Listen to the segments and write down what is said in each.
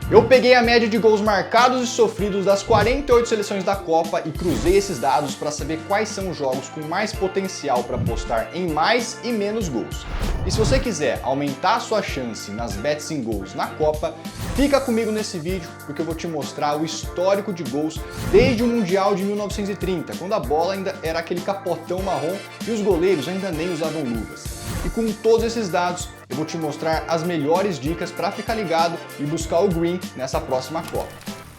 Eu peguei a média de gols marcados e sofridos das 48 seleções da Copa e cruzei esses dados para saber quais são os jogos com mais potencial para apostar em mais e menos gols. E se você quiser aumentar a sua chance nas bets em gols na Copa, fica comigo nesse vídeo porque eu vou te mostrar o histórico de gols desde o Mundial de 1930, quando a bola ainda era aquele capotão marrom e os goleiros ainda nem usavam luvas. E com todos esses dados, eu vou te mostrar as melhores dicas para ficar ligado e buscar o green nessa próxima Copa.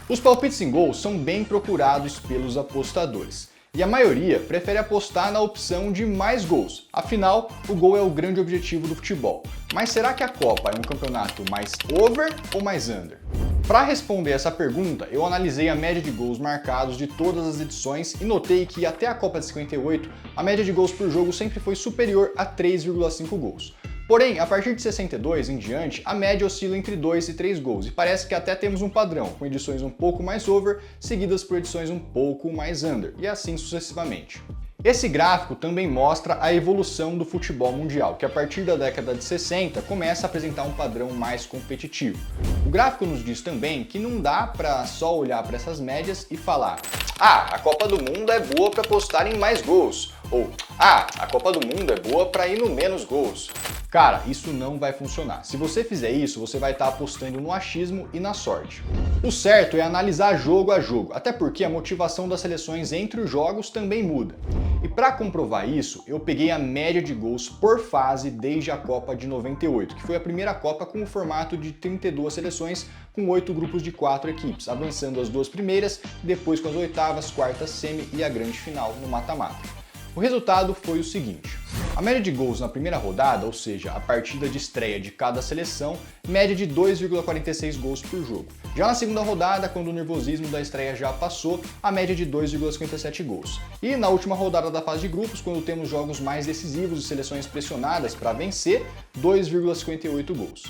Os palpites em gols são bem procurados pelos apostadores. E a maioria prefere apostar na opção de mais gols, afinal, o gol é o grande objetivo do futebol. Mas será que a Copa é um campeonato mais over ou mais under? Para responder essa pergunta, eu analisei a média de gols marcados de todas as edições e notei que até a Copa de 58, a média de gols por jogo sempre foi superior a 3,5 gols. Porém, a partir de 62 em diante, a média oscila entre 2 e 3 gols e parece que até temos um padrão, com edições um pouco mais over, seguidas por edições um pouco mais under, e assim sucessivamente. Esse gráfico também mostra a evolução do futebol mundial, que a partir da década de 60 começa a apresentar um padrão mais competitivo. O gráfico nos diz também que não dá para só olhar para essas médias e falar: ah, a Copa do Mundo é boa para apostar em mais gols, ou ah, a Copa do Mundo é boa para ir no menos gols. Cara, isso não vai funcionar. Se você fizer isso, você vai estar apostando no achismo e na sorte. O certo é analisar jogo a jogo, até porque a motivação das seleções entre os jogos também muda. E para comprovar isso, eu peguei a média de gols por fase desde a Copa de 98, que foi a primeira Copa com o formato de 32 seleções com 8 grupos de 4 equipes, avançando as duas primeiras, depois com as oitavas, quartas, semi e a grande final no mata-mata. O resultado foi o seguinte: a média de gols na primeira rodada, ou seja, a partida de estreia de cada seleção, média de 2,46 gols por jogo. Já na segunda rodada, quando o nervosismo da estreia já passou, a média de 2,57 gols. E na última rodada da fase de grupos, quando temos jogos mais decisivos e seleções pressionadas para vencer, 2,58 gols.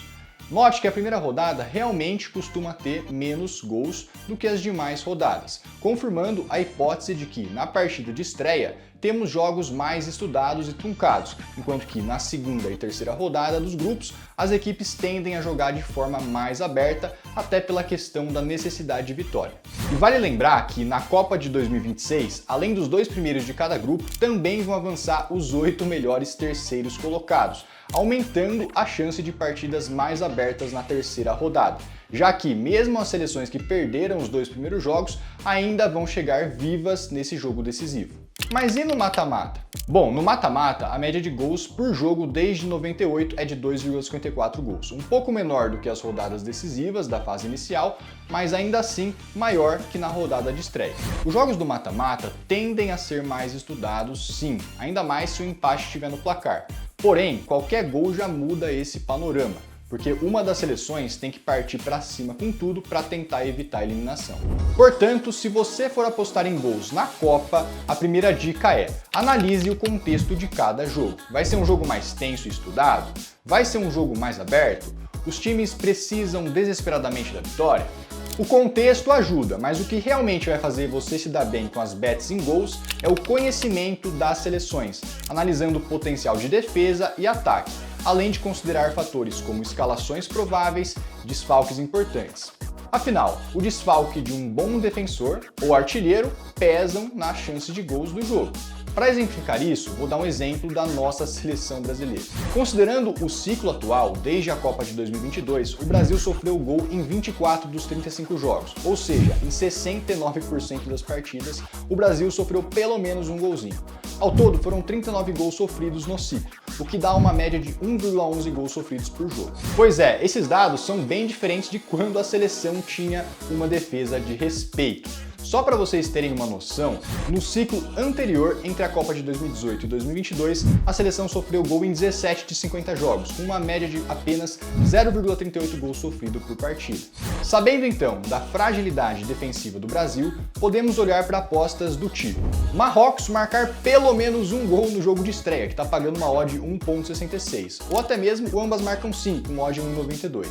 Note que a primeira rodada realmente costuma ter menos gols do que as demais rodadas, confirmando a hipótese de que, na partida de estreia, temos jogos mais estudados e truncados, enquanto que na segunda e terceira rodada dos grupos, as equipes tendem a jogar de forma mais aberta, até pela questão da necessidade de vitória. E vale lembrar que na Copa de 2026, além dos 2 primeiros de cada grupo, também vão avançar os 8 melhores terceiros colocados, aumentando a chance de partidas mais abertas na terceira rodada, já que mesmo as seleções que perderam os 2 primeiros jogos ainda vão chegar vivas nesse jogo decisivo. Mas e no mata-mata? Bom, no mata-mata, a média de gols por jogo desde 98 é de 2,54 gols, um pouco menor do que as rodadas decisivas da fase inicial, mas ainda assim maior que na rodada de estreia. Os jogos do mata-mata tendem a ser mais estudados, sim, ainda mais se o empate estiver no placar. Porém, qualquer gol já muda esse panorama, porque uma das seleções tem que partir para cima com tudo para tentar evitar a eliminação. Portanto, se você for apostar em gols na Copa, a primeira dica é: analise o contexto de cada jogo. Vai ser um jogo mais tenso e estudado? Vai ser um jogo mais aberto? Os times precisam desesperadamente da vitória? O contexto ajuda, mas o que realmente vai fazer você se dar bem com as bets em gols é o conhecimento das seleções, analisando o potencial de defesa e ataque, além de considerar fatores como escalações prováveis, desfalques importantes. Afinal, o desfalque de um bom defensor ou artilheiro pesam na chance de gols do jogo. Para exemplificar isso, vou dar um exemplo da nossa seleção brasileira. Considerando o ciclo atual, desde a Copa de 2022, o Brasil sofreu gol em 24 dos 35 jogos, ou seja, em 69% das partidas, o Brasil sofreu pelo menos um golzinho. Ao todo, foram 39 gols sofridos no ciclo, o que dá uma média de 1,11 gols sofridos por jogo. Pois é, esses dados são bem diferentes de quando a seleção tinha uma defesa de respeito. Só para vocês terem uma noção, no ciclo anterior, entre a Copa de 2018 e 2022, a seleção sofreu gol em 17 de 50 jogos, com uma média de apenas 0,38 gols sofrido por partida. Sabendo então da fragilidade defensiva do Brasil, podemos olhar para apostas do tipo: Marrocos marcar pelo menos um gol no jogo de estreia, que está pagando uma odd 1,66, ou até mesmo o ambas marcam sim, com odd 1,92.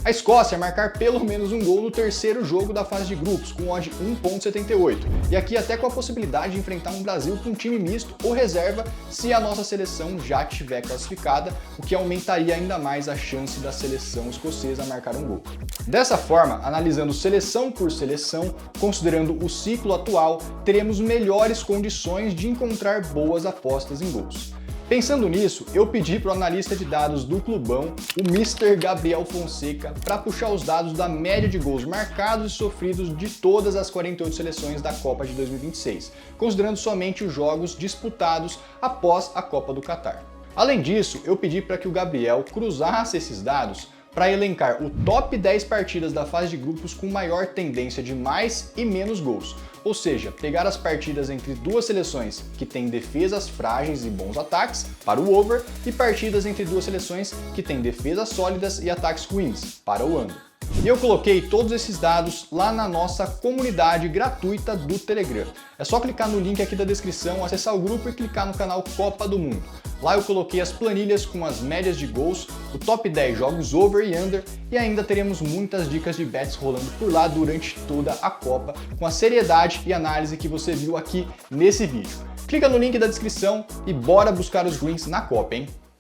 A Escócia marcar pelo menos um gol no terceiro jogo da fase de grupos, com odd 1,78. E aqui até com a possibilidade de enfrentar um Brasil com time misto ou reserva se a nossa seleção já estiver classificada, o que aumentaria ainda mais a chance da seleção escocesa marcar um gol. Dessa forma, analisando seleção por seleção, considerando o ciclo atual, teremos melhores condições de encontrar boas apostas em gols. Pensando nisso, eu pedi para o analista de dados do Clubão, o Mr. Gabriel Fonseca, para puxar os dados da média de gols marcados e sofridos de todas as 48 seleções da Copa de 2026, considerando somente os jogos disputados após a Copa do Catar. Além disso, eu pedi para que o Gabriel cruzasse esses dados para elencar o top 10 partidas da fase de grupos com maior tendência de mais e menos gols. Ou seja, pegar as partidas entre duas seleções que têm defesas frágeis e bons ataques, para o over, e partidas entre duas seleções que têm defesas sólidas e ataques ruins, para o under. E eu coloquei todos esses dados lá na nossa comunidade gratuita do Telegram. É só clicar no link aqui da descrição, acessar o grupo e clicar no canal Copa do Mundo. Lá eu coloquei as planilhas com as médias de gols, o top 10 jogos over e under, e ainda teremos muitas dicas de bets rolando por lá durante toda a Copa, com a seriedade e análise que você viu aqui nesse vídeo. Clica no link da descrição e bora buscar os greens na Copa, hein?